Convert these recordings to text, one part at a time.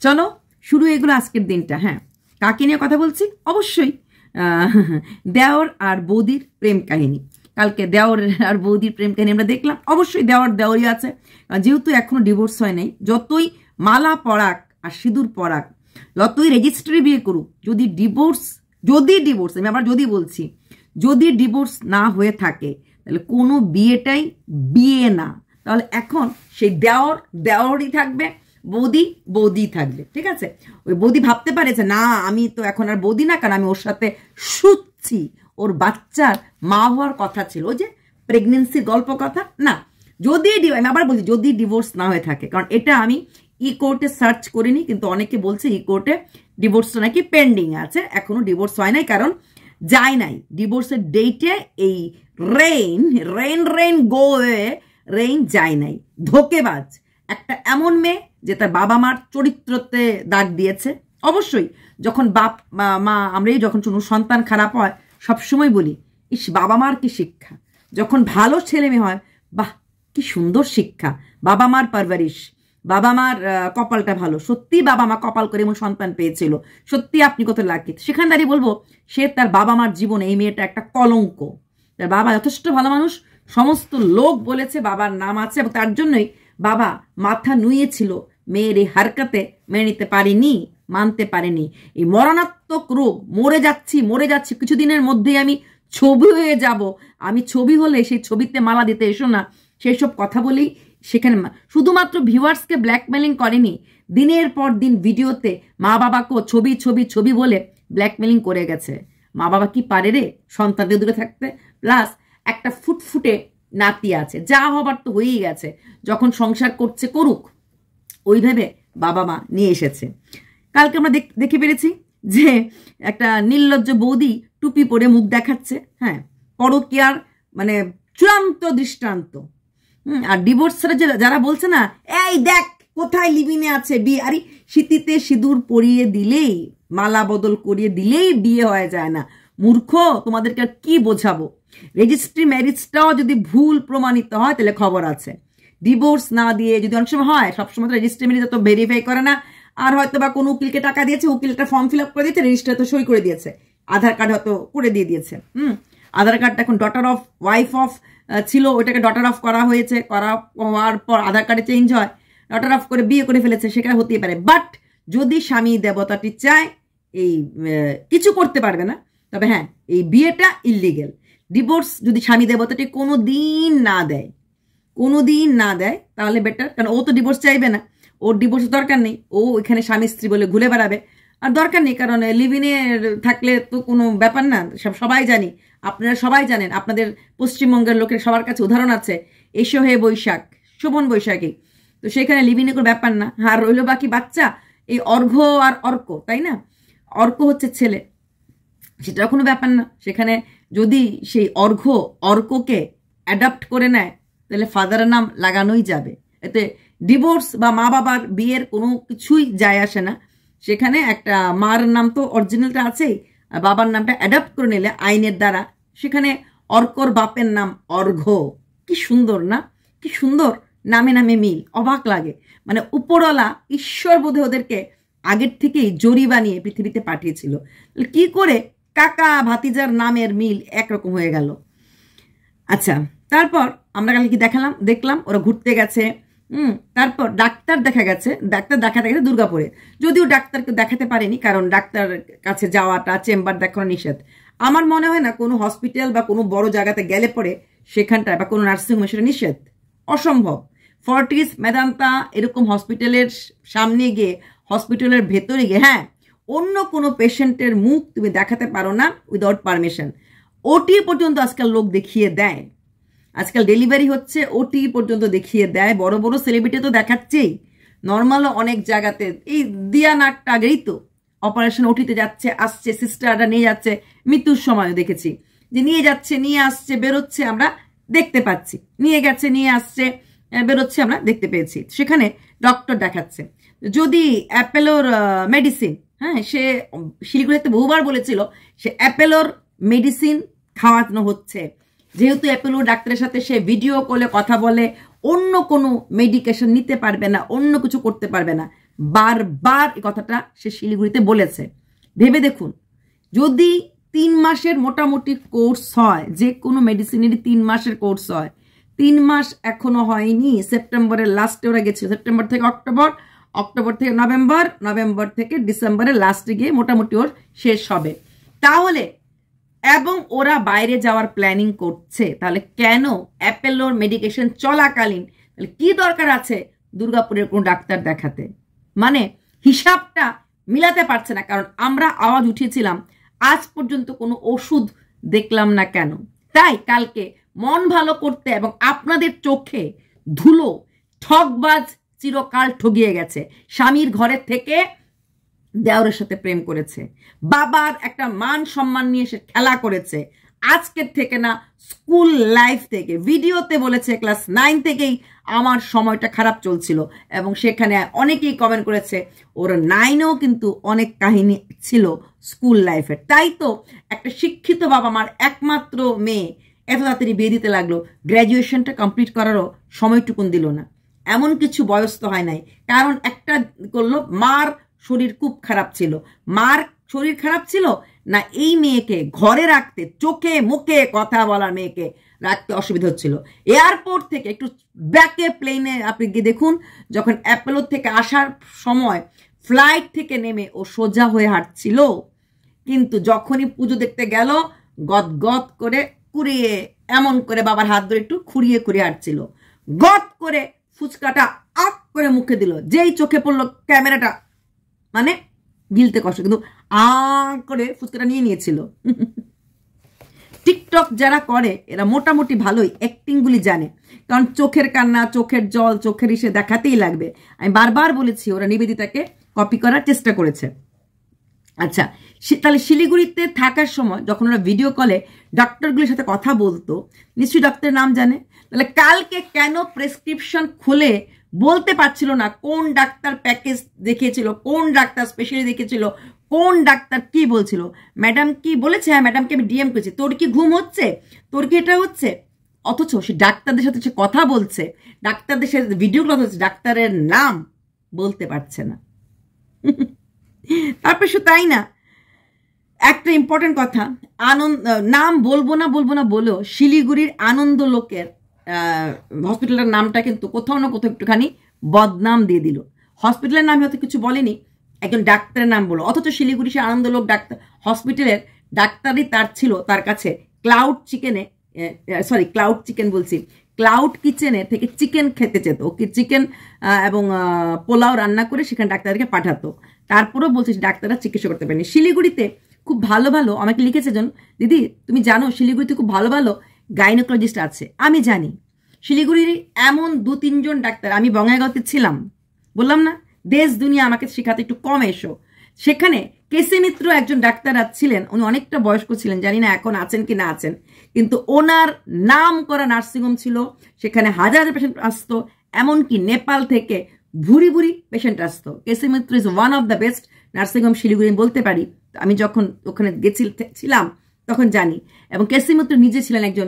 চলো শুরু এগুলো আজকের দিনটা। হ্যাঁ, কাকে নিয়ে কথা বলছি? অবশ্যই দেওর আর বৌদির প্রেম কাহিনী। কালকে দেওর আর বৌদির প্রেম কাহিনী আমরা দেখলাম। অবশ্যই দেওর দেওরই আছে, যেহেতু এখনো ডিভোর্স হয় নাই। যতই মালা পরাক আর সিঁদুর পরাক, যতই রেজিস্ট্রি বিয়ে করুক, যদি ডিভোর্স আমি আবার যদি বলছি, যদি ডিভোর্স না হয়ে থাকে তাহলে কোনো বিয়েটাই বিয়ে না। তাহলে এখন সেই দেওরই থাকবে, বৌদি থাকবে। ঠিক আছে, ওই বৌদি ভাবতে পারে যে না, আমি তো এখন আর বৌদি না, কারণ আমি ওর সাথে শুচ্ছি, ওর বাচ্চার মা হওয়ার কথা ছিল, ওই যে প্রেগনেন্সির গল্প কথা না। যদি আমি আবার বলছি, যদি ডিভোর্স না হয়ে থাকে, কারণ এটা আমি ই কোর্টে সার্চ করিনি, কিন্তু অনেকে বলছে ই কোর্টে ডিভোর্সটা নাকি পেন্ডিং আছে, এখনো ডিভোর্স হয় নাই, কারণ যায় নাই ডিভোর্সের ডেটে এই রেইন যায় নাই। ধোকেবাজ একটা এমন মেয়ে যে তার বাবা মার চরিত্রতে দাগ দিয়েছে। অবশ্যই যখন মা আমরাই যখন কোনো সন্তান খারাপ হয় সবসময় বলি, ইস বাবা মার কি শিক্ষা। যখন ভালো ছেলে মেয়ে হয়, বাহ কি সুন্দর শিক্ষা, বাবা মার পারভারিশ, বাবা মার কপালটা ভালো, সত্যি বাবা মা কপাল করে এমন সন্তান পেয়েছিল, সত্যি আপনি কত লাকি। সেখানে দাঁড়িয়ে বলবো সে তার বাবা মার জীবনে এই মেয়েটা একটা কলঙ্ক। তার বাবা যথেষ্ট ভালো মানুষ, সমস্ত লোক বলেছে বাবার নাম আছে, এবং তার জন্যই বাবা মাথা নুয়েছিল মেয়ের এই হারকাতে মেনে নিতে পারেনি, মানতে পারেনি। এই মরণাত্মক রোগ, মরে যাচ্ছি, কিছুদিনের মধ্যেই আমি ছবি হয়ে যাব, আমি ছবি হলে সেই ছবিতে মালা দিতে এসো না, সেই সব কথা বলেই সেখানে শুধুমাত্র ভিউয়ার্সকে ব্ল্যাকমেলিং করেনি, দিনের পর দিন ভিডিওতে মা বাবাকেও ছবি বলে ব্ল্যাকমেলিং করে গেছে। মা বাবা কি পারে রে সন্তানদের দূরে থাকতে? প্লাস একটা ফুটফুটে নাতি আছে, যা হবার তো হয়েই গেছে, যখন সংসার করছে করুক, ওইভাবে বাবা মা নিয়ে এসেছে। কালকে আমরা দেখে পেরেছি যে একটা নির্লজ্জ বৌদি টুপি পরে মুখ দেখাচ্ছে। হ্যাঁ, পরকীয়ার মানে চূড়ান্ত দৃষ্টান্ত। আর ডিভোর্স যারা বলছে না, এই দেখ কোথায় লিভিনে আছে বিয়ে, আরে শীতিতে সিঁদুর পরিয়ে দিলেই, মালা বদল করিয়ে দিলেই বিয়ে হয়ে যায় না। মূর্খ, তোমাদেরকে আর কি বোঝাবো? রেজিস্ট্রি ম্যারেজটাও যদি ভুল প্রমাণিত হয় তাহলে খবর আছে। ডিভোর্স না দিয়ে যদি অনেক সময় হয়, সবসময় তো রেজিস্ট্রি ম্যারেজ তো ভেরিফাই করে না, আর হয়তো বা কোনো উকিলকে টাকা দিয়েছে, উকিলটা ফর্ম ফিল আপ করে দিয়েছে, রেজিস্ট্রার তো সই করে দিয়েছে, আধার কার্ড হয়তো করে দিয়েছে। আধার কার্ডটা এখন ডটার অফ ওয়াইফ অফ ছিল, ওইটাকে ডটার অফ করা হয়েছে, হওয়ার পর আধার কার্ডে চেঞ্জ হয়, ডটার অফ করে বিয়ে করে ফেলেছে, সেখানে হতেই পারে। বাট যদি স্বামী দেবতাটি চায়, এই কিছু করতে পারবে না। তবে হ্যাঁ, এই বিয়েটা ইললিগেল। ডিভোর্স যদি স্বামী দেবতাটি কোনো দিন না দেয় তাহলে বেটার, কারণ ও তো ডিভোর্স চাইবে না, ওর ডিভোর্স দরকার নেই, ও এখানে স্বামী স্ত্রী বলে ঘুরে বেড়াবে, আর দরকার নেই, কারণ লিভিনে থাকলে তো কোনো ব্যাপার না। সবাই জানি, আপনারা সবাই জানেন, আপনাদের পশ্চিমবঙ্গের লোকের সবার কাছে উদাহরণ আছে, এসো হে বৈশাখ, শোভন বৈশাখী, তো সেখানে লিভিনে কোনো ব্যাপার না। আর রইল বাকি বাচ্চা, এই অর্ঘ্য আর অর্ক, তাই না? অর্ক হচ্ছে ছেলে, সেটাও কোনো ব্যাপার না। সেখানে যদি সেই অর্ককে অ্যাডাপ্ট করে নেয় তাহলে ফাদারের নাম লাগানোই যাবে, এতে ডিভোর্স বা মা বাবার বিয়ের কোনো কিছুই যায় আসে না। সেখানে একটা মার নাম তো অরিজিনালটা আছেই, আর বাবার নামটা অ্যাডাপ্ট করে নিলে আইনের দ্বারা সেখানে অর্কর বাপের নাম অর্ঘ্য। কি সুন্দর না, কি সুন্দর, নামে নামে মিল, অবাক লাগে। মানে উপরওয়ালা ঈশ্বর বোধে ওদেরকে আগের থেকেই জরি বানিয়ে পৃথিবীতে পাঠিয়েছিল। কি করে কাকা ভাতিজার নামের মিল একরকম হয়ে গেল? আচ্ছা, তারপর আমরা কালকে কি দেখলাম ওরা ঘুরতে গেছে। তারপর ডাক্তার দেখাতে গেছে দুর্গাপুরে, যদিও ডাক্তারকে দেখাতে পারেনি, কারণ ডাক্তার কাছে যাওয়াটা, চেম্বার দেখানো নিষেধ। আমার মনে হয় না কোনো হসপিটাল বা কোনো বড় জায়গাতে গেলে পরে সেখানটায় বা কোনো নার্সিংহোমে সেটা নিষেধ, অসম্ভব। ফর্টিস, মেদান্তা এরকম হসপিটালের সামনে গিয়ে, হসপিটালের ভেতরে গিয়ে, হ্যাঁ, অন্য কোনো পেশেন্টের মুখ তুমি দেখাতে পারো না উইদাউট পারমিশন। ওটি পর্যন্ত আজকাল লোক দেখিয়ে দেয়, আজকাল ডেলিভারি হচ্ছে, ওটি পর্যন্ত দেখিয়ে দেয়। বড় বড় সেলিব্রিটি তো দেখাচ্ছেই, নর্মালও অনেক জায়গাতে। এই দিয়া নাটটা আগেই তো অপারেশন ওটিতে যাচ্ছে, আসছে, সিস্টাররা নিয়ে যাচ্ছে, মৃত্যুর সময়ও দেখেছি যে নিয়ে যাচ্ছে, নিয়ে আসছে, বেরোচ্ছে, আমরা দেখতে পাচ্ছি, নিয়ে গেছে, নিয়ে আসছে, বেরোচ্ছে, আমরা দেখতে পেয়েছি। সেখানে ডক্টর দেখাচ্ছে। যদি অ্যাপেলোর মেডিসিন, হ্যাঁ, সে শিলিগুড়িতে বহুবার বলেছিল সে অ্যাপেলোর মেডিসিন খাওয়ানো হচ্ছে, যেহেতু অ্যাপেলো ডাক্তারের সাথে সে ভিডিও কলে কথা বলে, অন্য কোনো মেডিকেশন নিতে পারবে না, অন্য কিছু করতে পারবে না, বারবার এই কথাটা সে শিলিগুড়িতে বলেছে। ভেবে দেখুন, যদি 3 মাসের মোটামুটি কোর্স হয়, যে কোনো মেডিসিনেরই 3 মাসের কোর্স হয়, 3 মাস এখনো হয়নি, সেপ্টেম্বরের লাস্টে ওরা গেছিল, সেপ্টেম্বর থেকে অক্টোবর, অক্টোবর থেকে নভেম্বর, নভেম্বর থেকে ডিসেম্বরের লাস্টে গিয়ে মোটামুটি ওর শেষ হবে। তাহলে এবং ওরা বাইরে যাওয়ার প্ল্যানিং করছে, তাহলে কেন অ্যাপেলোর মেডিকেশন চলাকালীন তাহলে কি দরকার আছে দুর্গাপুরের কোনো ডাক্তার দেখাতে? মানে হিসাবটা মিলাতে পারছে না। কারণ আমরা আওয়াজ উঠিয়েছিলাম, আজ পর্যন্ত কোনো ওষুধ দেখলাম না কেন। তাই কালকে মন ভালো করতে এবং আপনাদের চোখে ধুলো, ঠকবাজ চিরকাল ঠগিয়ে গেছে, স্বামীর ঘরের থেকে দেওরের সাথে প্রেম করেছে, বাবার একটা মান সম্মান নিয়ে সে খেলা করেছে। আজকের থেকে না, স্কুল লাইফ থেকে, ভিডিওতে বলেছে ক্লাস 9 থেকেই আমার সময়টা খারাপ চলছিল, এবং সেখানে অনেকেই কমেন্ট করেছে ওর 9-এও কিন্তু অনেক কাহিনী ছিল স্কুল লাইফের। তাই তো একটা শিক্ষিত বাবা মার একমাত্র মেয়ে এত তাড়াতাড়ি বিয়ে দিতে লাগলো, গ্র্যাজুয়েশনটা কমপ্লিট করারও সময়টুকুন দিল না। এমন কিছু বয়স তো হয় নাই, কারণ একটা করলো, মার শরীর খুব খারাপ ছিল, মার শরীর খারাপ ছিল না, এই মেয়েকে ঘরে রাখতে, চোখে মুখে কথা বলার মেয়েকে রাখতে অসুবিধা হচ্ছিল। এয়ারপোর্ট থেকে একটু ব্যাকে প্লেনে আপনি গিয়ে দেখুন, যখন অ্যাপোলো থেকে আসার সময় ফ্লাইট থেকে নেমে ও সোজা হয়ে হাঁটছিল, কিন্তু যখনই পুজো দেখতে গেল গদ গদ করে কুড়িয়ে, এমন করে বাবার হাত ধরে একটু খুঁড়িয়ে খুঁড়িয়ে হাঁটছিল, গদ করে ফুচকাটা আপ করে মুখে দিল, যেই চোখে পড়লো ক্যামেরাটা, মানে গিলতে কষ্ট, কিন্তু করে ফুচকাটা নিয়ে নিয়েছিল। টিকটক যারা করে এরা মোটামুটি ভালোই অ্যাক্টিংগুলি জানে, কারণ চোখের কান্না, চোখের জল, চোখের ইসে দেখাতেই লাগবে। আমি বারবার বলেছি ওরা নিবেদিতাকে কপি করার চেষ্টা করেছে। আচ্ছা, তাহলে শিলিগুড়িতে থাকার সময় যখন ওরা ভিডিও কলে ডক্টরগুলির সাথে কথা বলতো, নিশ্চয়ই ডক্টরের নাম জানে। তাহলে কালকে কেন প্রেসক্রিপশন খুলে বলতে পারছিল না কোন ডাক্তার প্যাকেজ দেখিয়েছিল, কোন ডাক্তার স্পেশালি দেখিয়েছিল, কোন ডাক্তার কি বলছিল? ম্যাডাম কি বলেছে? হ্যাঁ, ম্যাডামকে আমি ডিএম করেছি, তোর কি ঘুম হচ্ছে, তোর কি এটা হচ্ছে? অথচ সে ডাক্তারদের সাথে সে কথা বলছে, ডাক্তারদের সাথে ভিডিও কল হচ্ছে, ডাক্তারের নাম বলতে পারছে না। তারপরে শুধু তাই না, একটা ইম্পর্টেন্ট কথা, নাম বলবো না বলেও শিলিগুড়ির আনন্দ লোকের হসপিটালের নামটা কিন্তু কোথাও না কোথাও একটুখানি বদনাম দিয়ে দিল। হসপিটালের নামে হয়তো কিছু বলেনি, একজন ডাক্তারের নাম বলো। অথচ শিলিগুড়ি সে আনন্দলোক ডাক্তার হসপিটালের ডাক্তারই তার ছিল, তার কাছে ক্লাউড কিচেনে থেকে চিকেন খেতে যেত, ওকে চিকেন এবং পোলাও রান্না করে সেখানে ডাক্তারকে পাঠাতো। তারপরেও বলছে ডাক্তাররা চিকিৎসা করতে পারেনি। শিলিগুড়িতে খুব ভালো ভালো, আমাকে লিখেছে জন, দিদি তুমি জানো শিলিগুড়িতে খুব ভালো ভালো গাইনোকোলজিস্ট আছে। আমি জানি শিলিগুড়ির এমন 2-3 জন ডাক্তার, আমি বঙ্গাইগাঁওতে ছিলাম, বললাম না দেশ দুনিয়া আমাকে শেখাতে একটু কম এসো। সেখানে কেসি মিত্র একজন ডাক্তার ছিলেন, উনি অনেকটা বয়স্ক ছিলেন, জানি না এখন আছেন কি না আছেন, কিন্তু ওনার নাম করা নার্সিংহোম ছিল, সেখানে হাজার হাজার পেশেন্ট আসতো, এমনকি নেপাল থেকে ভুরি ভুরি পেশেন্ট আসতো। KC Mitra is one of the best nursing home Siliguri বলতে পারি, আমি যখন ওখানে ছিলাম তখন জানি। এবং কেসি মিত্র নিজে ছিলেন একজন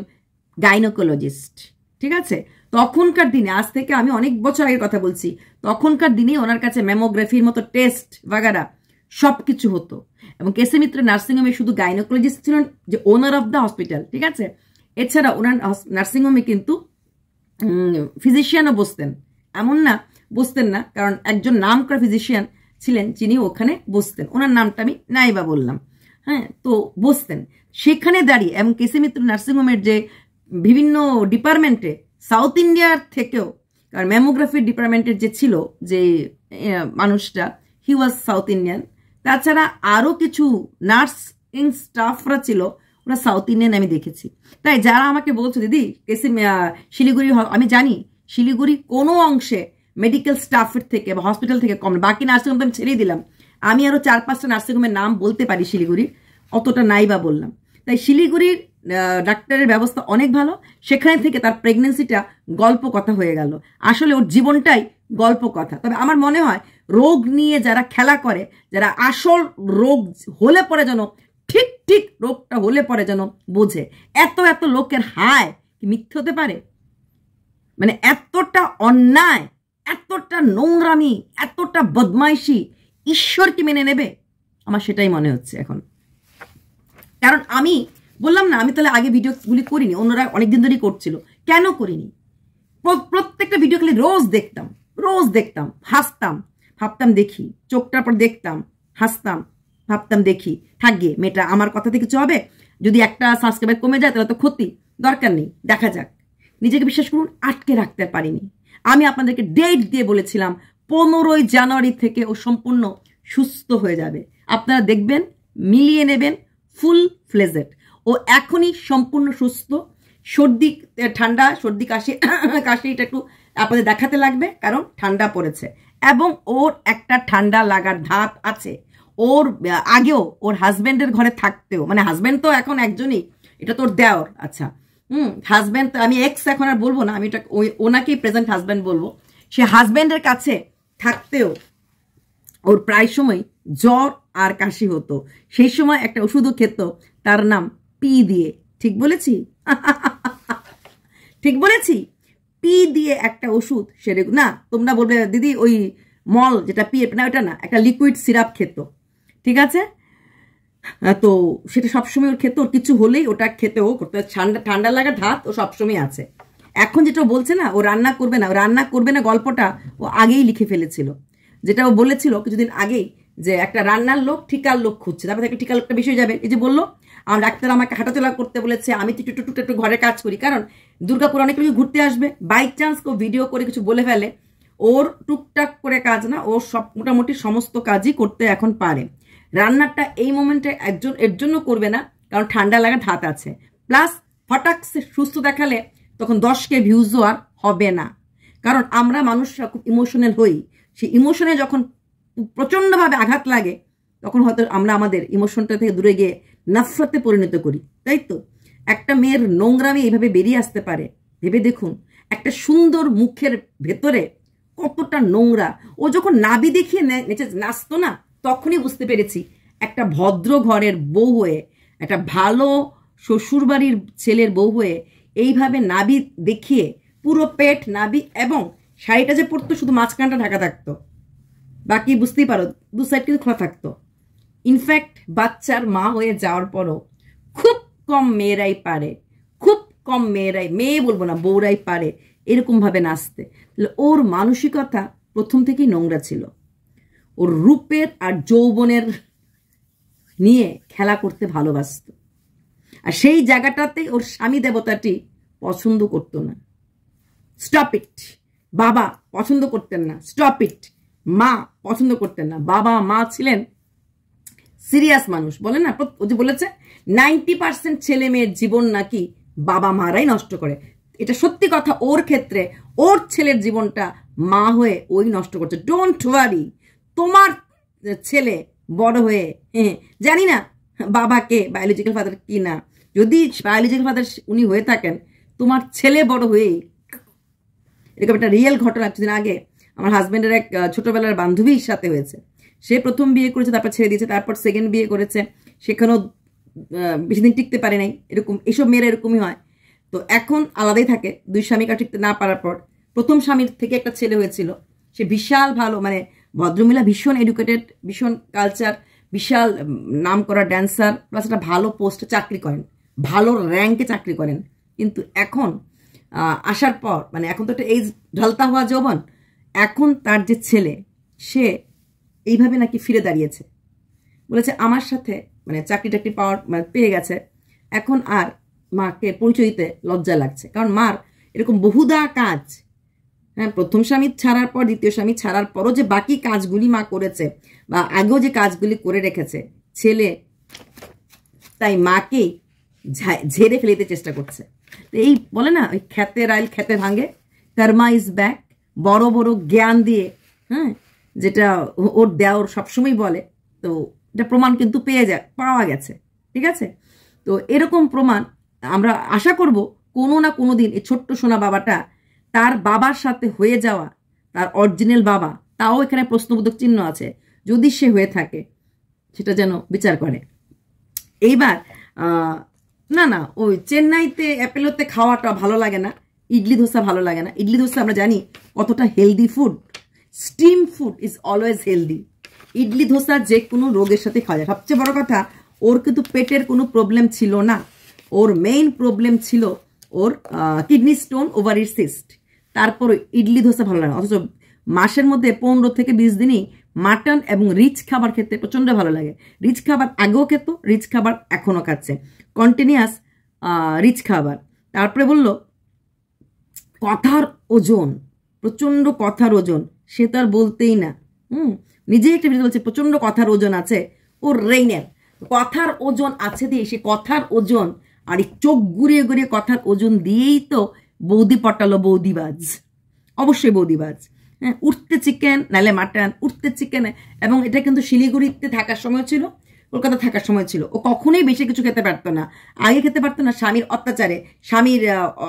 গাইনোকোলজিস্ট, ঠিক আছে? তখনকার দিনে, আজ থেকে আমি অনেক বছর আগের কথা বলছি, তখনকার দিনে ওনার কাছে ম্যামোগ্রাফির মতো টেস্ট বাগারা সবকিছু হতো। এবং কেসি মিত্র নার্সিংহোমে শুধু গাইনোকোলজিস্ট ছিলেন, যে ওনার অফ দ্য হসপিটাল, ঠিক আছে? এছাড়া ওনার নার্সিংহোমে কিন্তু ফিজিশিয়ানও বসতেন, এমন না বসতেন না, কারণ একজন নাম করা ফিজিশিয়ান ছিলেন যিনি ওখানে বসতেন, ওনার নামটা আমি নাইবা বললাম, হ্যাঁ, তো বসতেন সেখানে দাঁড়িয়ে। এবং কেসি মিত্র নার্সিংহোমের যে বিভিন্ন ডিপার্টমেন্টে সাউথ ইন্ডিয়ার থেকেও, কারণ ম্যামোগ্রাফির ডিপার্টমেন্টের যে ছিল যে মানুষটা, হি ওয়াজ সাউথ ইন্ডিয়ান। তাছাড়া আরও কিছু নার্সিং স্টাফরা ছিল, ওরা সাউথ ইন্ডিয়ান আমি দেখেছি। তাই যারা আমাকে বলছে দিদি শিলিগুড়ি, আমি জানি শিলিগুড়ি কোনো অংশে মেডিকেল স্টাফের থেকে বা হসপিটাল থেকে কম, বাকি নার্সিংহোম তো আমি ছেড়েই দিলাম, আমি আরও 4-5টা নার্সিংহোমের নাম বলতে পারি শিলিগুড়ির, অতটা নাই বা বললাম। তাই শিলিগুড়ির ডাক্তারের ব্যবস্থা অনেক ভালো, সেখানে থেকে তার প্রেগনেন্সিটা গল্প কথা হয়ে গেল, আসলে ওর জীবনটাই গল্প কথা। তবে আমার মনে হয় রোগ নিয়ে যারা খেলা করে, যারা আসল রোগ হলে পরে যেন ঠিক ঠিক রোগটা হলে পরে যেন বোঝে। এত এত লোকের হায় কি মিথ্যে হতে পারে? মানে এতটা অন্যায়, এত এতটা নোংরামি, এতটা বদমাইশি ঈশ্বর কি মেনে নেবে? আমার সেটাই মনে হচ্ছে এখন। কারণ আমি বললাম না, আমি তাহলে আগে ভিডিওগুলি করিনি, অন্যরা অনেকদিন ধরেই করছিল, কেন করিনি? প্রত্যেকটা ভিডিও খালি রোজ দেখতাম, হাসতাম, ভাবতাম দেখি, চোখটার পর দেখতাম, হাসতাম, ভাবতাম দেখি, থাকবে মেয়েটা আমার কথা থেকে কিছু হবে, যদি একটা সাবস্ক্রাইবার কমে যায় তাহলে তো ক্ষতি, দরকার নেই, দেখা যাক। নিজেকে বিশ্বাস করুন আটকে রাখতে পারিনি। আমি আপনাদেরকে ডেট দিয়ে বলেছিলাম 15ই জানুয়ারি থেকে ও সম্পূর্ণ সুস্থ হয়ে যাবে, আপনারা দেখবেন, মিলিয়ে নেবেন, ফুল ফ্লেজেড। ও এখনই সম্পূর্ণ সুস্থ। সর্দি ঠান্ডা, সর্দি কাশিটা একটু আপনাদের দেখাতে লাগবে, কারণ ঠান্ডা পড়েছে এবং ওর একটা ঠান্ডা লাগার ধাত আছে। ওর আগেও ওর হাজব্যান্ডের ঘরে থাকতেও, মানে হাজব্যান্ড তো এখন একজনই, এটা তোর দেওর, আচ্ছা হাজব্যান্ড তো আমি এক্স এখন আর বলবো না, আমি এটা ওনাকেই প্রেজেন্ট হাজব্যান্ড বলবো। সে হাজব্যান্ডের কাছে থাকতেও ওর প্রায় সময় জ্বর আর কাশি হতো। সেই সময় একটা ওষুধও খেত, তার নাম পি দিয়ে। ঠিক বলেছি? ঠিক বলেছি? পি দিয়ে একটা ওষুধ, সেরে না তোমরা বলবে দিদি ওই মল যেটা পি, না ওটা না, একটা লিকুইড সিরাপ খেত, ঠিক আছে? তো সেটা সবসময় ওর খেত, ওর কিছু হলেই ওটা খেতেও করতে, ঠান্ডা লাগার ধাত ও সবসময় আছে। এখন যেটা বলছে না ও রান্না করবে না, ও রান্না করবে না গল্পটা ও আগেই লিখে ফেলেছিল। যেটা ও বলেছিল কিছুদিন আগেই, যে একটা রান্নার লোক ঠিকার লোক খুঁজছে, তারপর একটা ঠিকার লোকটা বেশি হয়ে যাবে। এই যে বললো আমার ডাক্তার আমাকে হাঁটাচলা করতে বলেছে, আমি তো একটু ঘরে কাজ করি, কারণ দুর্গাপুর অনেক লোক ঘুরতে আসবে, বাই চান্স কেউ ভিডিও করে কিছু বলে ফেলে, ওর টুকটাক করে কাজ না, ও সব মোটামুটি সমস্ত কাজই করতে এখন পারে। রান্নাটা এই মোমেন্টে এর জন্য করবে না, কারণ ঠান্ডা লাগার ধাত আছে, প্লাস হঠাৎ সুস্থ দেখালে তখন 10K ভিউজও আর হবে না। কারণ আমরা মানুষরা খুব ইমোশনাল হই, সেই ইমোশনে যখন প্রচণ্ডভাবে আঘাত লাগে তখন হয়তো আমরা আমাদের ইমোশনটা থেকে দূরে গিয়ে নফরতে পরিণত করি, তাই তো? একটা মেয়ের নোংরামি এইভাবে বেরিয়ে আসতে পারে, ভেবে দেখুন। একটা সুন্দর মুখের ভেতরে কতটা নোংরা। ও যখন নাবি দেখিয়ে নেচে নাচতো না, তখনই বুঝতে পেরেছি একটা ভদ্র ঘরের বউ হয়ে, একটা ভালো শ্বশুরবাড়ির ছেলের বউ হয়ে এইভাবে নাবি দেখিয়ে, পুরো পেট নাবি, এবং শাড়িটা যে পরতো শুধু মাঝখানটা ঢাকা থাকতো, বাকি বুঝতেই পারো দু সাইড কিন্তু খোলা থাকতো। ইনফ্যাক্ট বাচ্চার মা হয়ে যাওয়ার পরও খুব কম মেয়েরাই পারে, খুব কম মেয়েরাই, মেয়ে বলবো না, বউরাই পারে এরকমভাবে নাচতে। ওর মানসিকতা প্রথম থেকেই নোংরা ছিল। ওর রূপের আর যৌবনের নিয়ে খেলা করতে ভালোবাসত, আর সেই জায়গাটাতেই ওর স্বামী দেবতাটি পছন্দ করতো না। Stop it. বাবা পছন্দ করতেন না, স্টপ ইট। মা পছন্দ করতেন না। বাবা মা ছিলেন সিরিয়াস মানুষ, বলে না, ও যে বলেছে 90% ছেলে মেয়ের জীবন নাকি বাবা মারাই নষ্ট করে, এটা সত্যি কথা। ওর ক্ষেত্রে ওর ছেলের জীবনটা মা হয়ে ওই নষ্ট করছে। ডোন্ট ওয়ারি, তোমার ছেলে বড় হয়ে, জানি না বাবাকে বায়োলজিক্যাল ফাদার কি না, যদি বায়োলজিক্যাল ফাদার উনি হয়ে থাকেন, তোমার ছেলে বড় হয়ে, এরকম একটা রিয়েল ঘটনা কিছুদিন আগে আমার হাজব্যান্ডের এক ছোটবেলার বান্ধবীর সাথে হয়েছে। সে প্রথম বিয়ে করেছে, তারপর ছেড়ে দিয়েছে, তারপর সেকেন্ড বিয়ে করেছে, সেখানেও বেশি দিন টিকতে পারে নাই। এরকম এসব মেয়েরা এরকমই হয়। তো এখন আলাদাই থাকে, দুই স্বামীকে টিকতে না পারার পর প্রথম স্বামীর থেকে একটা ছেলে হয়েছিল। সে বিশাল ভালো, মানে ভদ্রমহিলা, ভীষণ এডুকেটেড, ভীষণ কালচার, বিশাল নাম করা ড্যান্সার, প্লাস একটা ভালো পোস্টে চাকরি করেন, ভালো র্যাঙ্কে চাকরি করেন। কিন্তু এখন আসার পর, মানে এখন তো একটা এইজ ঢালতা হওয়া যৌবন, এখন তার যে ছেলে, সে এইভাবে নাকি ফিরে দাঁড়িয়েছে, বলেছে আমার সাথে, মানে চাকরি টাকরি পাওয়ার পেয়ে গেছে, এখন আর মাকে পরিচয় দিতে লজ্জা লাগছে। কারণ মার এরকম বহুদা কাজ, হ্যাঁ, প্রথম স্বামী ছাড়ার পর, দ্বিতীয় স্বামী ছাড়ার পরও যে বাকি কাজগুলি মা করেছে, বা আগেও যে কাজগুলি করে রেখেছে ছেলে, তাই মাকেই ঝেড়ে ফেলতে চেষ্টা করছে। তো এই বলে না, ওই খেতে রাইল খেতে ভাঙে, কর্মা ইজ ব্যাক, বড় বড় জ্ঞান দিয়ে, হ্যাঁ, যেটা ওর দেওর সবসময় বলে। তো এটা প্রমাণ কিন্তু পাওয়া গেছে, ঠিক আছে? তো এরকম প্রমাণ আমরা আশা করব কোনো না কোনো দিন এই ছোট্ট সোনা বাবাটা তার বাবার সাথে হয়ে যাওয়া, তার অরিজিনাল বাবা, তাও এখানে প্রশ্নবোধক চিহ্ন আছে, যদি সে হয়ে থাকে সেটা যেন বিচার করে। এইবার না ওই চেন্নাইতে অ্যাপেলোতে খাওয়াটা ভালো লাগে না, ইডলি ধোসা ভালো লাগে না। ইডলি ধোসা আমরা জানি কতটা healthy food, steam food is always healthy. Idli dosa যে কোনো রোগের সাথে খাওয়া যায়। সবচেয়ে বড় কথা, ওর কিন্তু পেটের কোনো প্রবলেম ছিল না, ওর মেইন প্রবলেম ছিল ওর কিডনি স্টোন, ওভারি সিস্ট। তারপর ইডলি ধোসা ভালো লাগে, অথচ মাসের মধ্যে 15 থেকে 20 দিনই মাটন এবং রিচ খাবার খেতে প্রচণ্ড ভালো লাগে। রিচ খাবার আগেও খেত, রিচ খাবার এখনও খাচ্ছে, কন্টিনিউয়াস রিচ খাবার। তারপরে বলল কথার ওজন, প্রচণ্ড কথার ওজন, সে তো আর বলতেই না। নিজেই একটা ভিডিও বলছে প্রচণ্ড কথার ওজন আছে ওর রেইনের। কথার ওজন আছে দিয়ে সে কথার ওজন আর এই চোখ ঘুরিয়ে ঘুরিয়ে কথার ওজন দিয়েই তো বৌদি পটালো, বৌদিবাজ, অবশ্যই বৌদিবাজ। হ্যাঁ, উঠতে চিকেন নাহলে মাটন, উঠতে চিকেন। এবং এটা কিন্তু শিলিগুড়িতে থাকার সময় ছিল, কলকাতা থাকার সময় ছিল। ও কখনোই বেশি কিছু খেতে পারতো না, আগে খেতে পারতো না স্বামীর অত্যাচারে, স্বামীর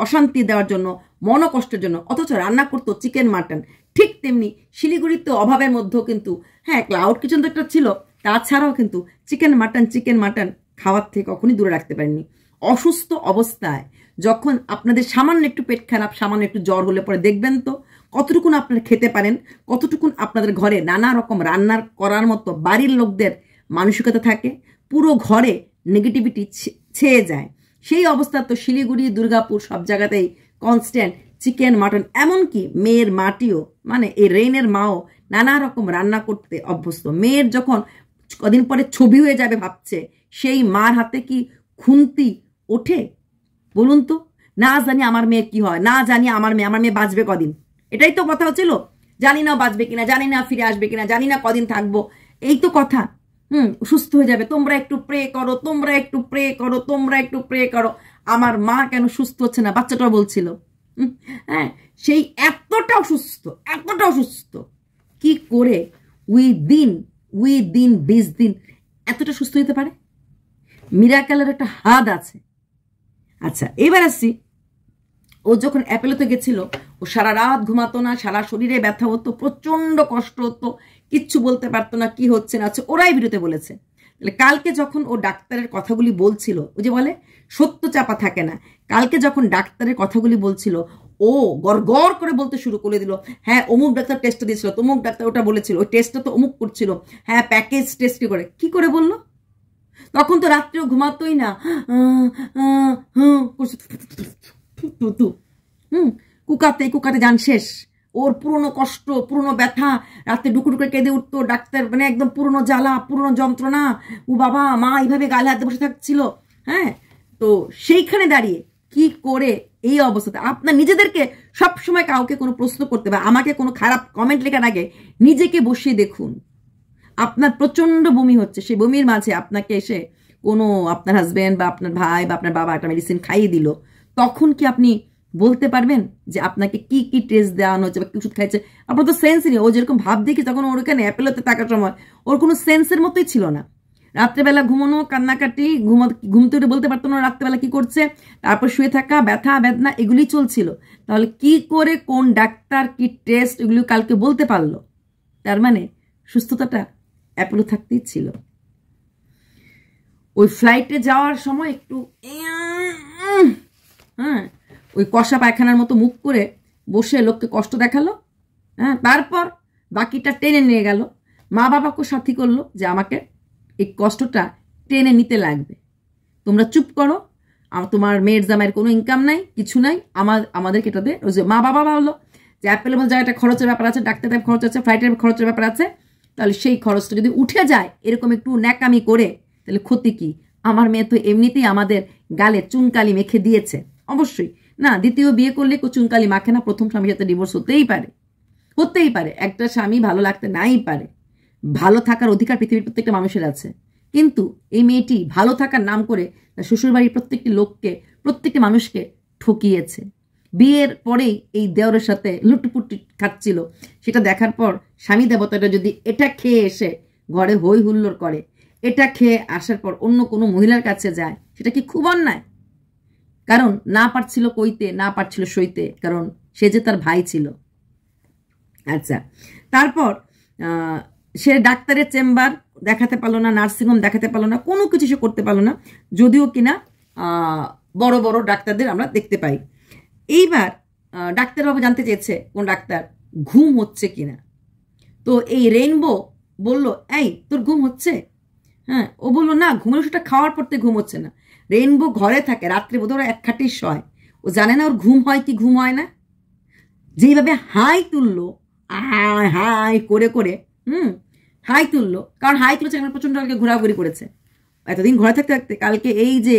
অশান্তি দেওয়ার জন্য, মনোকষ্টের জন্য, অথচ রান্না করতো চিকেন মাটন। ঠিক তেমনি শিলিগুড়িতে অভাবের মধ্যেও কিন্তু, হ্যাঁ ক্লাউড কিচেন তো একটা ছিল, তাছাড়াও কিন্তু চিকেন মাটন খাওয়ার থেকে কখনই দূরে রাখতে পারেনি। অসুস্থ অবস্থায় যখন আপনাদের সামান্য একটু পেট খারাপ, সামান্য একটু জ্বর হলে পরে দেখবেন তো কতটুকুন আপনারা খেতে পারেন, কতটুকুন আপনাদের ঘরে নানা রকম রান্নার করার মতো বাড়ির লোকদের মানসিকতা থাকে, পুরো ঘরে নেগেটিভিটি ছেয়ে যায়। সেই অবস্থা তো শিলিগুড়ি, দুর্গাপুর সব জায়গাতেই কনস্ট্যান্ট চিকেন মাটন। এমনকি মেয়ের মাটিও, মানে এই রেইনের মাও নানা রকম রান্না করতে অভ্যস্ত। মেয়ের যখন কদিন পরে ছবি হয়ে যাবে ভাবছে, সেই মার হাতে কি খুন্তি ওঠে বলুন তো? না জানি আমার মেয়ের কি হয়, না জানি আমার মেয়ে বাঁচবে কদিন, এটাই তো কথা হচ্ছিল। জানি না বাঁচবে কিনা, জানি না ফিরে আসবে কিনা, জানি না কদিন থাকবো, এই তো কথা। সুস্থ হয়ে যাবে, তোমরা একটু প্রে করো, তোমরা একটু প্রে করো, তোমরা একটু প্রে করো। আমার মা কেন সুস্থ হচ্ছে না, বাচ্চাটাও বলছিল। হ্যাঁ, সেই এতটা অসুস্থ কি করে উইদিন 20 দিন এতটা সুস্থ হতে পারে? মিরাকেলের একটা হাত আছে। আচ্ছা, এবার আসছি, ও যখন অ্যাপেলোতে গেছিল, ও সারা রাত ঘুমাতো না, সারা শরীরে ব্যথা হতো, প্রচন্ড কষ্ট হতো, কিচ্ছু বলতে পারতো না কি হচ্ছে না হচ্ছে, ওরাই ভিডিওতে বলেছে। তাহলে কালকে যখন ও ডাক্তারের কথাগুলি বলছিল, ও যে বলে সত্য চাপা থাকে না, কালকে যখন ডাক্তারের কথাগুলি বলছিল, ও গড় করে বলতে শুরু করে দিল, হ্যাঁ অমুক ডাক্তার টেস্ট দিয়েছিল, তমুক ডাক্তার ওটা বলেছিল, ওই টেস্টটা তো অমুক করছিল, হ্যাঁ প্যাকেজ টেস্ট করে, কি করে বললো? তখন তো রাত্রেও ঘুমাতোই না, কুকাতে যান শেষ। ওর পুরনো কষ্ট, পুরনো ব্যথা, রাতে ডুকুডুকে কেঁদে উঠতো, ডাক্তার মানে একদম পুরনো জ্বালা, পুরনো যন্ত্রণা, ও বাবা মা এইভাবে গালে হাতে বসে থাকছিল। হ্যাঁ, তো সেইখানে দাঁড়িয়ে কি করে এই অবস্থাতে আপনার নিজেদেরকে সবসময় কাউকে কোনো প্রশ্ন করতে বা আমাকে কোনো খারাপ কমেন্ট লেখার আগে নিজেকে বসিয়ে দেখুন। আপনার প্রচন্ড বমি হচ্ছে, সেই বমির মাঝে আপনাকে এসে কোনো আপনার হাজবেন্ড বা আপনার ভাই বা আপনার বাবা একটা মেডিসিন খাইয়ে দিল, তখন কি আপনি বলতে পারবেন যে আপনাকে কি কি টেস্ট দেওয়ানো হচ্ছে বা কি ওষুধ খাইছে? আপনার তো সেন্স নেই। ও যেরকম ভাব দেখি তখন ওর ওখানে অ্যাপেলোতে থাকার সময় ওর কোনো সেন্সের মতোই ছিল না। রাত্রেবেলা ঘুমানো, কান্নাকাটি, ঘুমতে উঠে বলতে পারতো না রাত্রেবেলা কি করছে, তারপর শুয়ে থাকা, ব্যথা বেদনা, এগুলি চলছিল। তাহলে কি করে কোন ডাক্তার কি টেস্ট এগুলি কালকে বলতে পারলো? তার মানে সুস্থতাটা অ্যাপেলো থাকতেই ছিল। ওই ফ্লাইটে যাওয়ার সময় একটু হ্যাঁ ওই কষা পায়খানার মতো মুখ করে বসে লোককে কষ্ট দেখালো। হ্যাঁ, তারপর বাকিটা টেনে নিয়ে গেল, মা বাবাকে সাথী করলো যে আমাকে এই কষ্টটা টেনে নিতে লাগবে, তোমরা চুপ করো, তোমার মেয়ের জামাইয়ের কোনো ইনকাম নাই, কিছু নাই, আমাদেরকে এটা দে। ওই যে মা বাবা ভাবলো যে অ্যাপেলের মধ্যে জায়গাটা খরচের ব্যাপার আছে, ডাক্তারের খরচ আছে, ফ্লাইটের খরচের ব্যাপার আছে, তাহলে সেই খরচটা যদি উঠে যায় এরকম একটু ন্যাকামি করে, তাহলে ক্ষতি কি? আমার মেয়ে তো এমনিতেই আমাদের গালে চুনকালি মেখে দিয়েছে। অবশ্যই না, দ্বিতীয় বিয়ে করলে চুনকালি মাখে না, প্রথম স্বামীর সাথে ডিভোর্স হতেই পারে, একটা স্বামী ভালো লাগতে নাই পারে। ভালো থাকার অধিকার পৃথিবীর প্রত্যেকটা মানুষের আছে, কিন্তু এই মেয়েটি ভালো থাকার নাম করে তার শ্বশুরবাড়ির প্রত্যেকটি লোককে, প্রত্যেকটি মানুষকে ঠকিয়েছে। বিয়ের পরেই এই দেওরের সাথে লুটপুটি খাচ্ছিল, সেটা দেখার পর স্বামী দেবতাটা যদি এটা খেয়ে এসে ঘরে হই হুল্লোড় করে, এটা খেয়ে আসার পর অন্য কোনো মহিলার কাছে যায়, সেটা কি খুব অন্যায়? কারণ না পারছিল কইতে, না পারছিল সইতে, কারণ সে যে তার ভাই ছিল। আচ্ছা, তারপর সে ডাক্তারের চেম্বার দেখাতে পারলো না, নার্সিংহোম দেখাতে পারলো না, কোনো কিছু সে করতে পারলো না, যদিও কিনা বড় বড় ডাক্তারদের আমরা দেখতে পাই। এইবার ডাক্তারবাবু জানতে চেয়েছে কোন ডাক্তার ঘুম হচ্ছে কিনা। তো এই রেইনবো বলল, এই তোর ঘুম হচ্ছে? হ্যাঁ, ও বললো না, ঘুমের ওষুধটা খাওয়ার পর থেকে ঘুম হচ্ছে না। রেইনবো ঘরে থাকে, রাত্রে বোধহয় ওরা এক খাটির শয়, ও জানে না ওর ঘুম হয় কি ঘুম হয় না। যেইভাবে হাই তুললো, হাই হাই করে করে, হাই তুললো, কারণ হাই তুলেছে আমার প্রচন্ড কালকে ঘোরাঘুরি করেছে এতদিন ঘরে থাকতে থাকতে। কালকে এই যে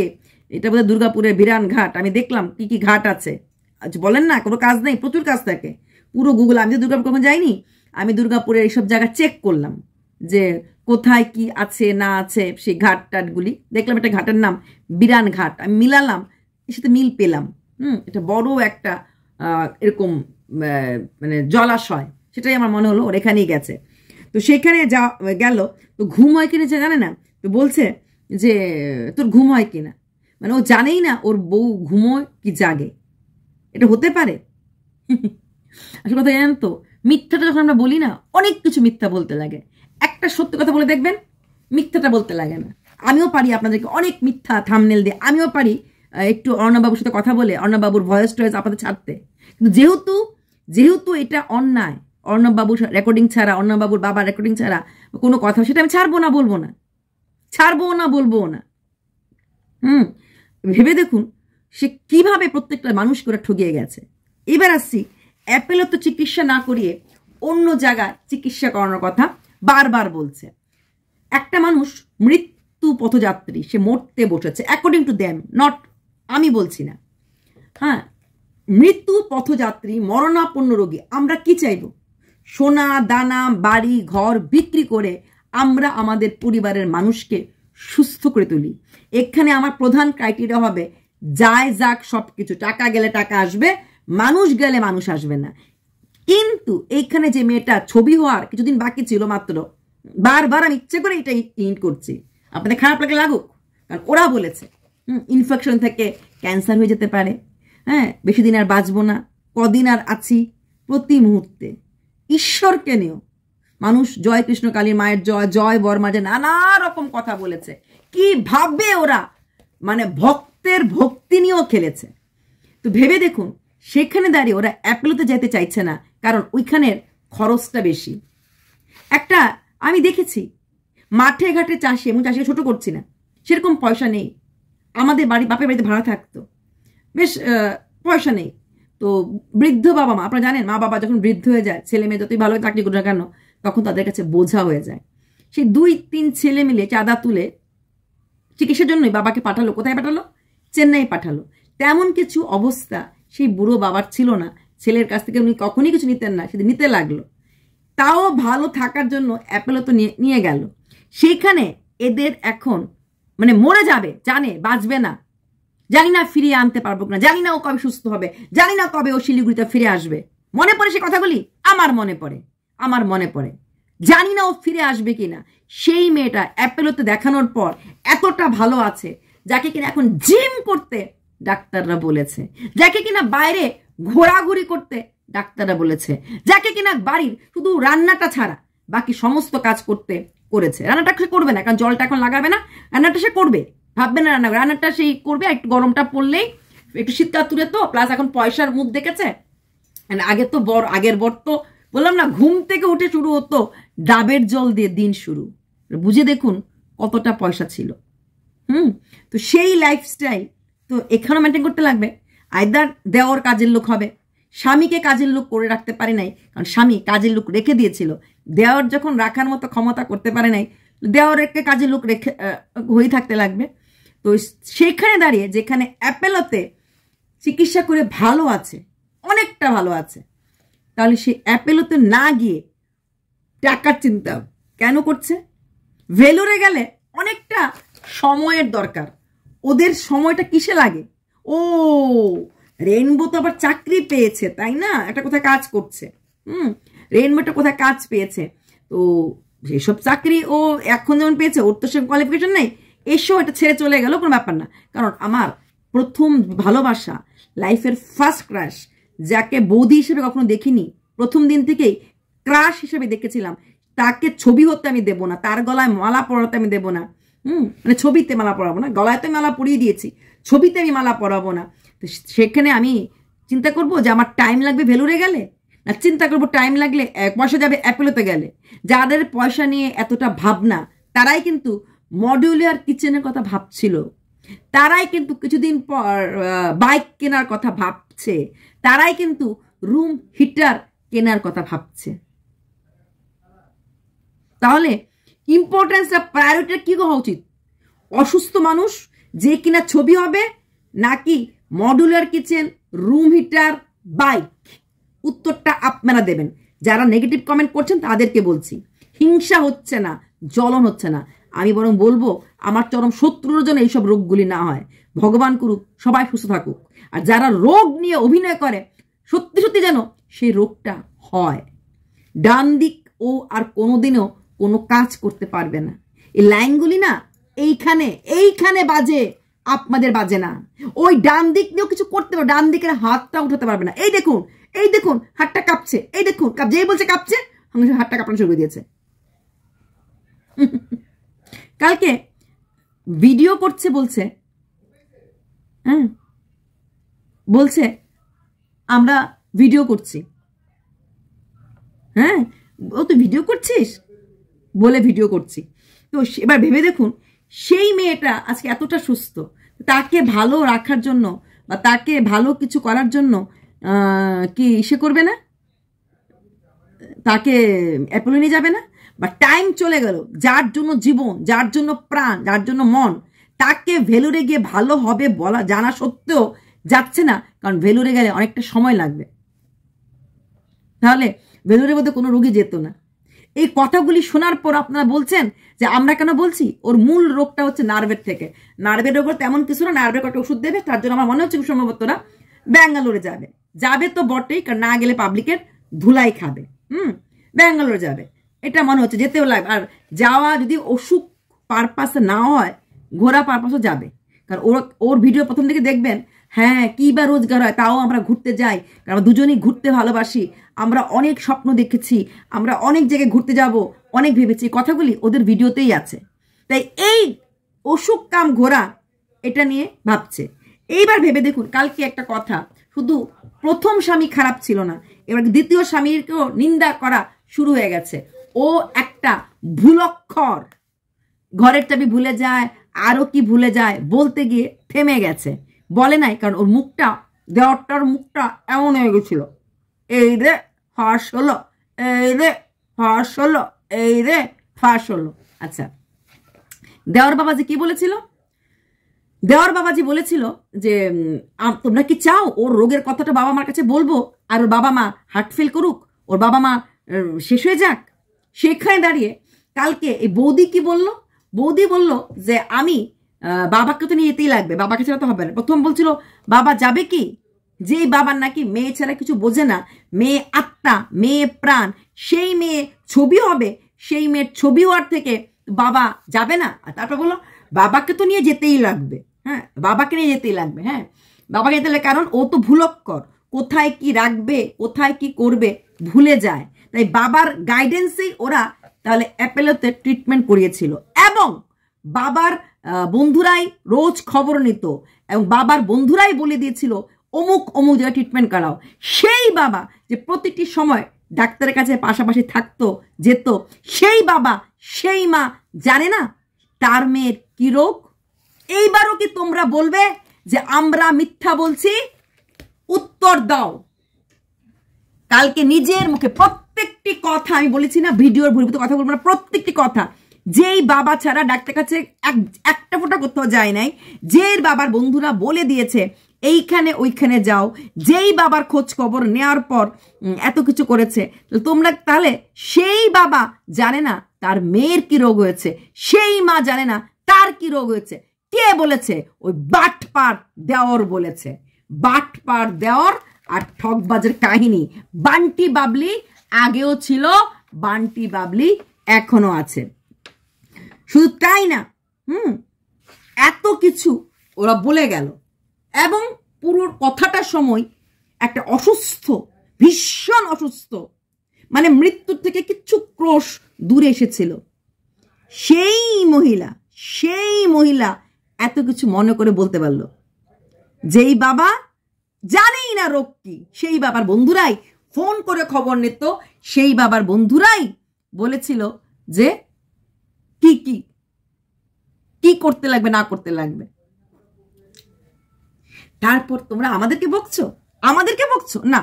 এটা বোধহয় দুর্গাপুরের বিরান ঘাট, আমি দেখলাম কি কি ঘাট আছে। আজ বলেন না কোনো কাজ নেই, প্রচুর কাজ থাকে। পুরো গুগল, আমি তো দুর্গাপুর কখন যাইনি, আমি দুর্গাপুরের এইসব জায়গা চেক করলাম যে কোথায় কি আছে না আছে, সেই ঘাট টাটগুলি দেখলাম। একটা ঘাটের নাম বিরান ঘাট, আমি মিলালাম, এর সাথে মিল পেলাম। এটা বড় একটা এরকম মানে জলাশয়, সেটাই আমার মনে হলো ওর এখানেই গেছে। তো সেখানে যা গেল, তো ঘুম হয় কিনা জানে না, তো বলছে যে তোর ঘুম হয় কিনা, মানে ও জানেই না ওর বউ ঘুমোয় কি জাগে। এটা হতে পারে? আসলে কথা জানেন তো, মিথ্যাটা যখন আমরা বলি না, অনেক কিছু মিথ্যা বলতে লাগে। একটা সত্য কথা বলে দেখবেন, মিথ্যাটা বলতে লাগে না। আমিও পারি আপনাদেরকে অনেক মিথ্যা থাম্বনেল দিয়ে, আমিও পারি একটু অর্ণববাবুর সাথে কথা বলে অর্ণববাবুর ভয়েস টয়েস আপনাদের ছাড়তে। কিন্তু যেহেতু এটা অন্যায়, অর্ণববাবুর রেকর্ডিং ছাড়া, অর্ণববাবুর বাবার রেকর্ডিং ছাড়া কোনো কথা, সেটা আমি ছাড়বো না, বলবো না, ছাড়বো না, বলবো না। ভেবে দেখুন সে কিভাবে প্রত্যেকটা মানুষকে ওরা ঠকিয়ে গেছে। এবার আসছি, অ্যাপেলও তো চিকিৎসা না করিয়ে অন্য জায়গায় চিকিৎসা করানোর কথা বারবার বলছে। একটা মানুষ মৃত্যু পথযাত্রী, সে মরতে বসেছে, অ্যাকর্ডিং টু দ্যাম, নট আমি বলছি না। হ্যাঁ, মৃত্যু পথযাত্রী, মরণাপন্ন রোগী, আমরা কি চাইব? সোনা দানা বাড়ি ঘর বিক্রি করে আমরা আমাদের পরিবারের মানুষকে সুস্থ করে তুলি। এখানে আমার প্রধান ক্রাইটেরিয়া হবে যায় যাক সব কিছু, টাকা গেলে টাকা আসবে, মানুষ গেলে মানুষ আসবে না। কিন্তু এইখানে যে মেয়েটা ছবি হওয়ার কিছুদিন বাকি ছিল মাত্র, বারবার আমি ইচ্ছে করে এটা ইন্ট করছি, আপনাদের খারাপ লাগে লাগুক, কারণ ওরা বলেছে ইনফেকশন থেকে ক্যান্সার হয়ে যেতে পারে, হ্যাঁ বেশি দিন আর বাঁচবো না, কদিন আর আছি, প্রতি মুহূর্তে ঈশ্বরকে নিয়েও মানুষ জয় কৃষ্ণ কালীর মায়ের জয়, জয় বর্মা, যে নানা রকম কথা বলেছে। কিভাবে ওরা মানে ভক্তের ভক্তি নিয়েও খেলেছে। তো ভেবে দেখুন, সেখানে দাঁড়িয়ে ওরা অ্যাপেলোতে যেতে চাইছে না, কারণ ওইখানের খরচটা বেশি। একটা আমি দেখেছি মাঠে ঘাটে চাষি, এবং চাষিকে ছোট করছি না, সেরকম পয়সা নেই। আমাদের বাপের বাড়িতে ভাড়া থাকতো, বেশ পয়সা নেই। তো বৃদ্ধ বাবা মা, আপনারা জানেন মা বাবা যখন বৃদ্ধ হয়ে যায়, ছেলে মেয়ে যতই ভালো চাকরি করুক না কেন, তখন তাদের কাছে বোঝা হয়ে যায়। সেই 2-3 ছেলে মিলে চাঁদা তুলে চিকিৎসার জন্যই বাবাকে পাঠালো, কোথায় পাঠালো? চেন্নাই পাঠালো। তেমন কিছু অবস্থা সেই বুড়ো বাবার ছিল না, ছেলের কাছ থেকে উনি কখনই কিছু নিতেন না, সেদিন নিতে লাগলো। তাও ভালো থাকার জন্য অ্যাপেলো তো নিয়ে গেল। সেইখানে এদের এখন মানে মরে যাবে, জানে বাঁচবে না, জানি না ফিরিয়ে আনতে পারবো না, জানি না ও কবে সুস্থ হবে, জানি না কবে ও শিলিগুড়িতে ফিরে আসবে। মনে পড়ে সে কথাগুলি? আমার মনে পড়ে, জানি না ও ফিরে আসবে কিনা। সেই মেয়েটা অ্যাপেলোতে দেখানোর পর এতটা ভালো আছে, যাকে কিনা এখন জিম করতে ডাক্তাররা বলেছে, যাকে কিনা বাইরে ঘোরাঘুরি করতে ডাক্তাররা বলেছে, যাকে কিনা বাড়ির শুধু রান্নাটা ছাড়া বাকি সমস্ত কাজ করেছে। রান্নাটা সে করবে না, কারণ জলটা এখন লাগাবে না, রান্নাটা সে করবে, ভাববে না রান্নাটা সেই করবে। একটু গরমটা পড়লেই, একটু শীতকাল তুলে তো, প্লাস এখন পয়সার মুখ দেখেছে। আগে তো আগের বর তো বললাম না, ঘুম থেকে উঠে শুরু হতো ডাবের জল দিয়ে দিন শুরু। বুঝে দেখুন কতটা পয়সা ছিল। তো সেই লাইফস্টাইল তো এখানেও মেনটেন করতে লাগবে। আইদার দেওয়ার কাজের লোক হবে, স্বামীকে কাজের লোক করে রাখতে পারে নাই, কারণ স্বামী কাজের লোক রেখে দিয়েছিল। দেওয়ার যখন রাখার মতো ক্ষমতা করতে পারে নাই, দেওয়ারকে কাজের লোক রেখে হয়ে থাকতে লাগবে। তো সেখানে দাঁড়িয়ে যেখানে অ্যাপেলোতে চিকিৎসা করে ভালো আছে, অনেকটা ভালো আছে, তাহলে সে অ্যাপেলোতে না গিয়ে টাকার চিন্তা কেন করছে? ভেলোরে গেলে অনেকটা সময়ের দরকার, ওদের সময়টা কিসে লাগে? ও রেইনবো তো আবার চাকরি পেয়েছে, তাই না? একটা কোথায় কাজ করছে, রেইনবোটা কোথায় কাজ পেয়েছে, তো সেসব চাকরি ও এখন যেমন পেয়েছে, ওর তো সে কোয়ালিফিকেশন নেই, এসো এটা ছেড়ে চলে গেল, কোনো ব্যাপার না। কারণ আমার প্রথম ভালোবাসা, লাইফের ফার্স্ট ক্রাশ, যাকে বৌদি হিসেবে কখনো দেখিনি, প্রথম দিন থেকেই ক্রাশ হিসেবে দেখেছিলাম, তাকে ছবি হতে আমি দেবো না, তার গলায় মালা পরাতে আমি দেবো না। মানে ছবিতে মালা পরাবো না, গলায় তো মালা পরিয়ে দিয়েছি, ছবিতে আমি মালা পরাবো না। তো সেখানে আমি চিন্তা করবো যে আমার টাইম লাগবে ভেলুরে গেলে, আর চিন্তা করবো টাইম লাগলে পয়সা যাবে অ্যাপেলোতে গেলে। যাদের পয়সা নিয়ে এতটা ভাবনা তারাই কিন্তু মডিউলার কিচেনের কথা ভাবছিল, তারাই কিন্তু কিছুদিন পর বাইক কেনার কথা ভাবছে, তারাই কিন্তু রুম হিটার কেনার কথা ভাবছে। তাহলে ইম্পর্টেন্সটা প্রায়োরিটিটা কি হওয়া উচিত? অসুস্থ মানুষ যে কিনা ছবি হবে নাকি modular kitchen, room heater, bike? উত্তরটা আপনারা দেবেন। যারা নেগেটিভ কমেন্ট করছেন তাদেরকে বলছি, হিংসা হচ্ছে না, জ্বলন হচ্ছে না। আমি বরং বলবো আমার চরম শত্রুর জন্য এইসব রোগগুলি না হয়। ভগবান করুক সবাই সুস্থ থাকুক। আর যারা রোগ নিয়ে অভিনয় করে সত্যি সত্যি যেন সেই রোগটা হয়। ডান দিক ও আর কোনোদিনও কোনো কাজ করতে পারবে না। এই লাইনগুলি না এইখানে বাজে, আপনাদের বাজে না। ওই ডান দিক নিয়েও কিছু করতে পারবে, ডান দিকের হাতটা উঠাতে পারবে না। এই দেখুন হাতটা কাঁপছে, এই দেখুন যেই বলছে কাঁপছে হাতটা কাঁপানো শুরু করে দিয়েছে। কালকে ভিডিও করছে বলছে, বলছে আমরা ভিডিও করছি। হ্যাঁ, ও তুই ভিডিও করছিস বলে ভিডিও করছি। তো এবার ভেবে দেখুন, সেই মেয়েটা আজকে এতটা সুস্থ, তাকে ভালো রাখার জন্য বা তাকে ভালো কিছু করার জন্য কি সে করবে না? তাকে অ্যাপোলো নিয়ে যাবে না? বা টাইম চলে গেল, যার জন্য জীবন, যার জন্য প্রাণ, যার জন্য মন, তাকে ভেলুরে গিয়ে ভালো হবে বলা জানা সত্ত্বেও যাচ্ছে না, কারণ ভেলুরে গেলে অনেকটা সময় লাগবে। তাহলে ভেলুরের মধ্যে কোনো রোগী যেত না। এই কথাগুলি শোনার পর আপনারা বলছেন যে আমরা কেন বলছি? ওর মূল রোগটা হচ্ছে নার্ভের থেকে। নার্ভের রোগ তেমন কিছু না, নার্ভের একটা ওষুধ দেবে, তার জন্য আমার মনে হচ্ছে সম্ভবত ওরা ব্যাঙ্গালোরে যাবে তো বটেই, কারণ না গেলে পাবলিকের ধুলাই খাবে। ব্যাঙ্গালোরে যাবে এটা মনে হচ্ছে, যেতেও লাগবে। আর যাওয়া যদি অসুখ পারপাসে না হয়, ঘোরা পারপাসও যাবে। কারণ ওর ভিডিও প্রথম থেকে দেখবেন, হ্যাঁ কি বা রোজগার হয়, তাও আমরা ঘুরতে যাই, কারণ দুজনেই ঘুরতে ভালোবাসি, আমরা অনেক স্বপ্ন দেখেছি, আমরা অনেক জায়গায় ঘুরতে যাব, অনেক ভেবেছি। কথাগুলি ওদের ভিডিওতেই আছে। তাই এই অসুখ কাম ঘোরা এটা নিয়ে ভাবছে। এইবার ভেবে দেখুন, কালকে একটা কথা, শুধু প্রথম স্বামী খারাপ ছিল না, এবার দ্বিতীয় স্বামীকেও নিন্দা করা শুরু হয়ে গেছে। ও একটা ভুলক্ষর, ঘরের চাবি ভুলে যায়, আরো কি ভুলে যায়, বলতে গিয়ে থেমে গেছে, বলে নাই, কারণ ওর মুখটা, দেওয়ারটার মুখটা এমন হয়ে গেছিল, এই রে ফাঁস হলো, এই রে ফাঁস হলো, এই রে ফাঁস হলো। আচ্ছা, দেওয়ার বাবাজি কি বলেছিল? দেওয়ার বাবাজি বলেছিল যে তোমরা কি চাও ওর রোগের কথাটা বাবা মার কাছে বলবো, আর ওর বাবা মা হার্ট ফেল করুক, ওর বাবা মা শেষ হয়ে যাক? সেখানে দাঁড়িয়ে কালকে এই বৌদি কি বললো? বৌদি বলল যে আমি বাবাকে তো নিয়ে যেতেই লাগবে, বাবাকে ছাড়া তো হবে না। প্রথম বলছিল বাবা যাবে কি, যেই বাবার নাকি মেয়ে ছাড়া কিছু বোঝে না, মেয়ে আত্মা, মেয়ে প্রাণ, সেই মেয়ে ছবি হবে, সেই মেয়ের ছবি হওয়ার থেকে বাবা যাবে না। আর তারপর বললো বাবাকে তো নিয়ে যেতেই লাগবে। হ্যাঁ, বাবাকে নিয়ে যেতেই লাগবে। হ্যাঁ, বাবাকে যেতে লাগবে, কারণ ও তো ভুলক্কর, কোথায় কি রাখবে, কোথায় কি করবে ভুলে যায়। তাই বাবার গাইডেন্সেই ওরা তাহলে অ্যাপেলোতে ট্রিটমেন্ট করিয়েছিল, এবং বাবার বন্ধুরাই রোজ খবর নিত, এবং বাবার বন্ধুরাই বলে দিয়েছিল অমুক অমুক জায়গায় ট্রিটমেন্ট করাও। সেই বাবা যে প্রতিটি সময় ডাক্তারের কাছে পাশাপাশি থাকতো, যেত, সেই বাবা, সেই মা জানে না তার মেয়ের কি রোগ? এইবারও কি তোমরা বলবে যে আমরা মিথ্যা বলছি? উত্তর দাও। কালকে নিজের মুখে প্রত্যেকটি কথা আমি বলেছি না, ভিডিওর ভুলভূত কথা বলবো না, প্রত্যেকটি কথা, যেই বাবা ছাড়া ডাক্তার কাছে একটা ফোঁটা কোথাও যায় নাই, যেই বাবার বন্ধুরা বলে দিয়েছে এইখানে ওইখানে যাও, যেই বাবার খোঁজ খবর নেওয়ার পর এত কিছু করেছে, তোমরা তাহলে সেই বাবা জানে না তার মেয়ের কি রোগ হয়েছে, সেই মা জানে না তার কি রোগ হয়েছে। কে বলেছে? ওই বাটপার দেওর বলেছে। বাটপার দেওর আর ঠকবাজের কাহিনী। বান্টি বাবলি আগেও ছিল, বান্টি বাবলি এখনো আছে। শুধু তাই না, এত কিছু ওরা বলে গেল, এবং পুরো কথাটার সময় একটা অসুস্থ, ভীষণ অসুস্থ, মানে মৃত্যুর থেকে কিচ্ছু ক্রোশ দূরে এসেছিল সেই মহিলা এত কিছু মনে করে বলতে পারলো। যেই বাবা জানেই না রোগ কি, সেই বাবার বন্ধুরাই ফোন করে খবর নিত, সেই বাবার বন্ধুরাই বলেছিল যে কি কি কি করতে লাগবে না করতে লাগবে। তারপর তোমরা আমাদেরকে বকছো না।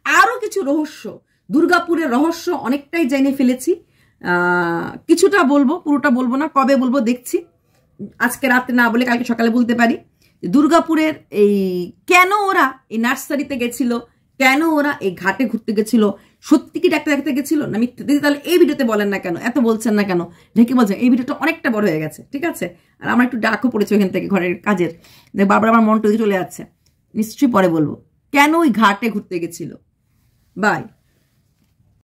আরো কিছু রহস্য, দুর্গাপুরের রহস্য অনেকটাই জেনে ফেলেছি, কিছুটা বলবো, পুরোটা বলবো না, কবে বলবো দেখছি, আজকে রাতে না বলে কালকে সকালে বলতে পারি। দুর্গাপুরের এই কেন ওরা এই নার্সারিতে গেছিল, কেন ওরা এই ঘাটে ঘুরতে গেছিল, সত্যি কি ডাক্তার দেখতে গেছিল না মিথ্যে, দিদি তাহলে এই ভিডিওতে বলেন না কেন, এত বলছেন না কেন, ঢেকে বলছেন? এই ভিডিওটা অনেকটা বড় হয়ে গেছে, ঠিক আছে? আর আমার একটু ডাকও পড়েছে ওখান থেকে ঘরের কাজের, বারবার আমার মনটা চলে যাচ্ছে, নিশ্চয়ই পরে বলবো কেন ওই ঘাটে ঘুরতে গেছিল। বাই।